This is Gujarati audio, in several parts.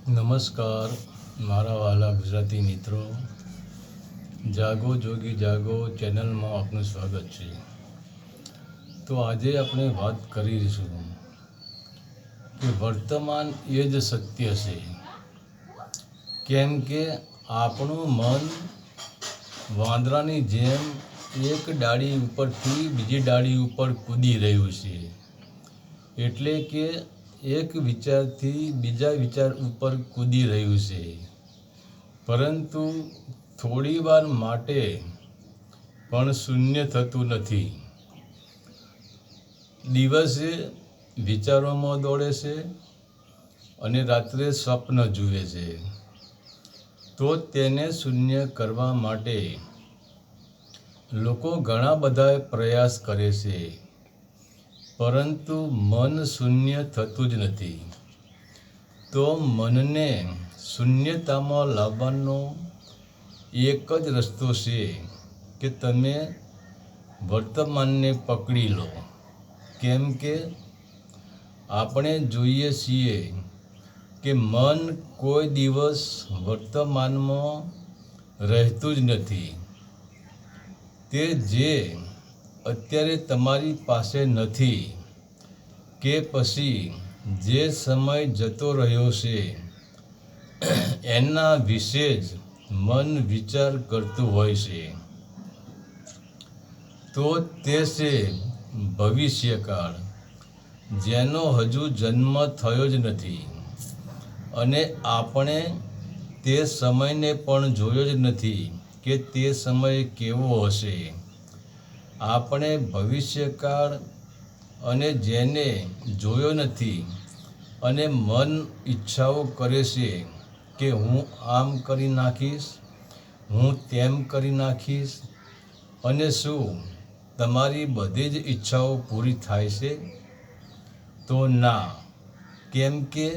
નમસ્કાર મારા વાલા ગુજરાતી મિત્રો, જાગો જોગી જાગો ચેનલમાં આપનું સ્વાગત છે. તો આજે આપણે વાત કરીશું કે વર્તમાન એ જ સત્ય છે. કેમ કે આપણું મન વાંદરાની જેમ એક ડાળી ઉપરથી બીજી ડાળી ઉપર કૂદી રહ્યું છે. એટલે કે એક વિચારથી બીજા વિચાર ઉપર કૂદી રહ્યું છે, પરંતુ થોડી વાર માટે પણ શૂન્ય થતું નથી. દિવસે વિચારોમાં દોડે છે અને રાત્રે સ્વપ્ન જુએ છે. તો તેને શૂન્ય કરવા માટે લોકો ઘણા બધા પ્રયાસ કરે છે, પરંતુ મન શૂન્ય થતું જ નથી. તો મનને શૂન્યતામાં લાવવાનો એક જ રસ્તો છે કે તમે વર્તમાનને પકડી લો. કેમ કે આપણે જોઈએ છીએ કે મન કોઈ દિવસ વર્તમાનમાં રહેતું જ નથી. તે જે અત્યારે તમારી પાસે નથી કે પછી જે સમય જતો રહ્યો છે એના વિશે જ મન વિચાર કરતું હોય છે. તો તે છે ભવિષ્યકાળ, જેનો હજુ જન્મ થયો જ નથી, અને આપણે તે સમયને પણ જોયો જ નથી કે તે સમય કેવો હશે. આપણે ભવિષ્યકાળ અને જેને જોયો નથી અને મન ઈચ્છાઓ કરે છે કે હું આમ કરી નાખીશ, હું તેમ કરી નાખીશ. અને શું તમારી બધી જ ઈચ્છાઓ પૂરી થાય છે? તો ના. કેમ કે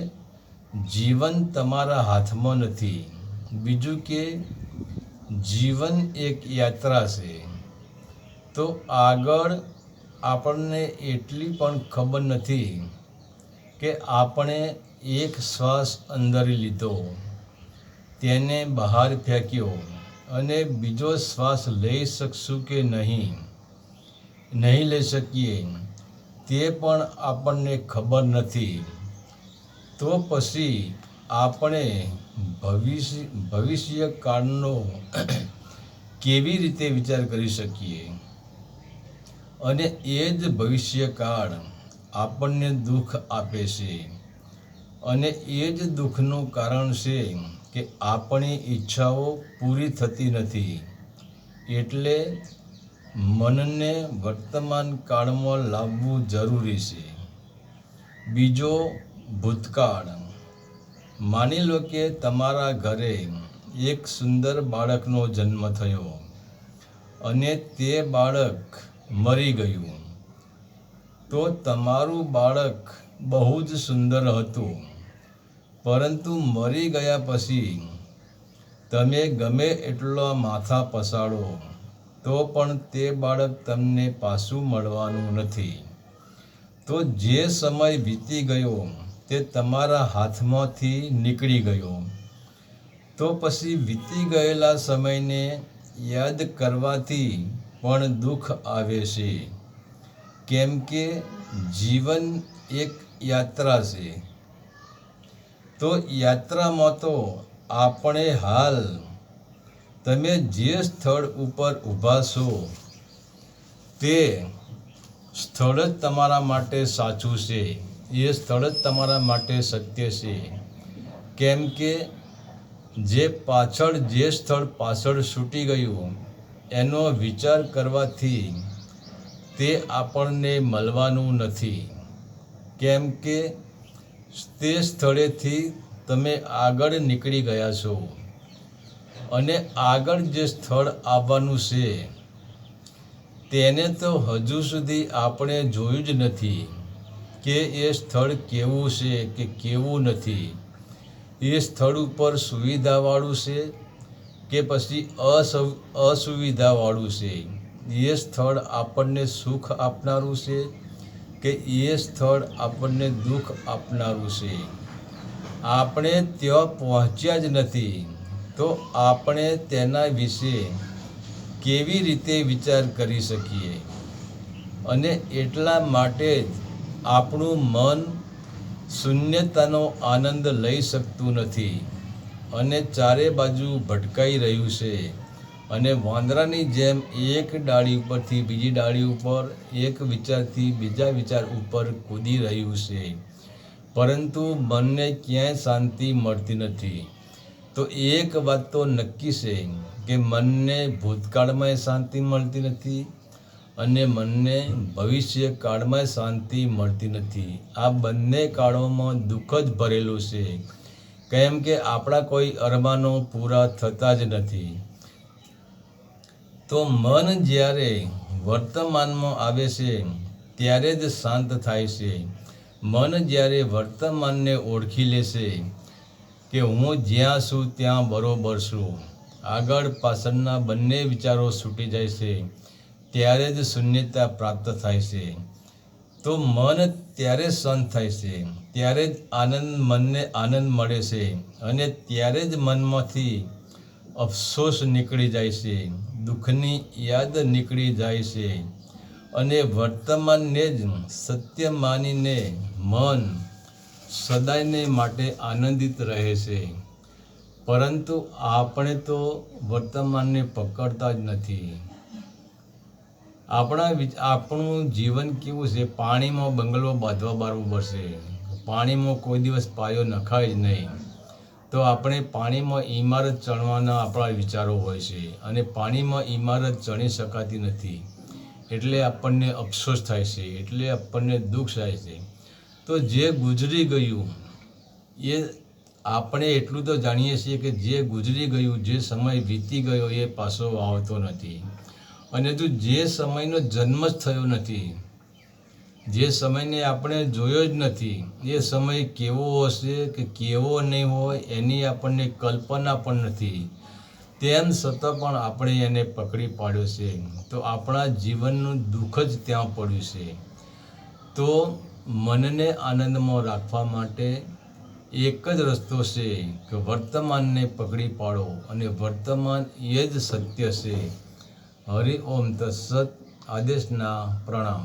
જીવન તમારા હાથમાં નથી. બીજું કે જીવન એક યાત્રા છે. તો આગળ આપણને એટલી પણ ખબર નથી કે આપણે એક શ્વાસ અંદર લીધો, તેને બહાર ફેંક્યો અને બીજો શ્વાસ લઈ શકશું કે નહીં લઈ શકીએ તે પણ આપણને ખબર નથી. તો પછી આપણે ભવિષ્યકાળનો કેવી રીતે વિચાર કરી શકીએ? અને એ જ ભવિષ્યકાળ આપણને દુઃખ આપે છે. અને એ જ દુઃખનું કારણ છે કે આપણી ઈચ્છાઓ પૂરી થતી નથી. એટલે મનને વર્તમાન કાળમાં લાવવું જરૂરી છે. બીજો, ભૂતકાળ. માની લો કે તમારા ઘરે એક સુંદર બાળકનો જન્મ થયો અને તે બાળક મરી ગયું. તો તમારું બાળક બહુ જ સુંદર હતું, પરંતુ મરી ગયા પછી તમે ગમે એટલા માથા પસાડો તો પણ તે બાળક તમને પાછું મળવાનું નથી. તો જે સમય વીતી ગયો તે તમારા હાથમાંથી નીકળી ગયો. તો પછી વીતી ગયેલા સમયને યાદ કરવાથી પણ દુઃખ આવે છે. કેમ કે જીવન એક યાત્રા છે. તો યાત્રામાં તો આપણે હાલ તમે જે સ્થળ ઉપર ઊભા છો તે સ્થળ જ તમારા માટે સાચું છે. એ સ્થળ જ તમારા માટે સત્ય છે. કેમ કે જે સ્થળ પાછળ છૂટી ગયું એનો વિચાર કરવાથી તે આપણને મળવાનું નથી. કેમ કે તે સ્થળેથી તમે આગળ નીકળી ગયા છો અને આગળ જે સ્થળ આવવાનું છે તેને તો હજુ સુધી આપણે જોયું જ નથી કે એ સ્થળ કેવું છે કે કેવું નથી. એ સ્થળ ઉપર સુવિધાવાળું છે કે પછી અસુવિધાવાળું છે. એ સ્થળ આપણને સુખ આપનારું છે કે એ સ્થળ આપણને દુઃખ આપનારું છે. આપણે ત્યાં પહોંચ્યા જ નથી તો આપણે તેના વિશે કેવી રીતે વિચાર કરી શકીએ? અને એટલા માટે જ આપણું મન શૂન્યતાનો આનંદ લઈ શકતું નથી અને ચારે બાજુ ભટકાઈ રહ્યું છે અને વાંદરાની જેમ એક ડાળી ઉપરથી બીજી ડાળી ઉપર, એક વિચારથી બીજા વિચાર ઉપર કૂદી રહ્યું છે, પરંતુ મનને ક્યાંય શાંતિ મળતી નથી. તો એક વાત તો નક્કી છે કે મનને ભૂતકાળમાં શાંતિ મળતી નથી અને મનને ભવિષ્ય કાળમાં શાંતિ મળતી નથી. આ બંને કાળોમાં દુઃખ જ ભરેલું છે, કેમ કે આપણા કોઈ અરમાનો પૂરા થતા જ નથી. તો મન જ્યારે વર્તમાનમાં આવે છે ત્યારે જ શાંત થાય છે. મન જ્યારે વર્તમાનને ઓળખી લેશે કે હું જ્યાં છું ત્યાં બરોબર છું, આગળ પાછળના બંને વિચારો છૂટી જાય છે, ત્યારે જ શૂન્યતા પ્રાપ્ત થાય છે. તો મન ત્યારે શાંત થાય છે, ત્યારે જ મનને આનંદ મળે છે અને ત્યારે જ મનમાંથી અફસોસ નીકળી જાય છે, દુઃખની યાદ નીકળી જાય છે અને વર્તમાનને જ સત્ય માનીને મન સદાયને માટે આનંદિત રહે છે. પરંતુ આપણે તો વર્તમાનને પકડતા જ નથી. આપણું જીવન કેવું છે? પાણીમાં બંગલો બાંધવા બરાબર છે. પાણીમાં કોઈ દિવસ પાયો નખાય જ નહીં. તો આપણે પાણીમાં ઇમારત ચણવાના આપણા વિચારો હોય છે અને પાણીમાં ઇમારત ચણી શકાતી નથી, એટલે આપણને અફસોસ થાય છે, એટલે આપણને દુઃખ થાય છે. તો જે ગુજરી ગયું એ આપણે એટલું તો જાણીએ છીએ કે જે ગુજરી ગયું, જે સમય વીતી ગયો એ પાછો આવતો નથી. અને જો જે સમયનો જન્મ જ થયો નથી, જે સમયને આપણે જોયો જ નથી, એ સમય કેવો હશે કે કેવો નહીં હોય એની આપણને કલ્પના પણ નથી, તેમ છતાં પણ આપણે એને પકડી પાડ્યો છે. તો આપણા જીવનનું દુઃખ જ ત્યાં પડ્યું છે. તો મનને આનંદમાં રાખવા માટે એક જ રસ્તો છે કે વર્તમાનને પકડી પાડો અને વર્તમાન એ જ સત્ય છે. હરિ ઓમ તત્સત. આદેશના પ્રણામ.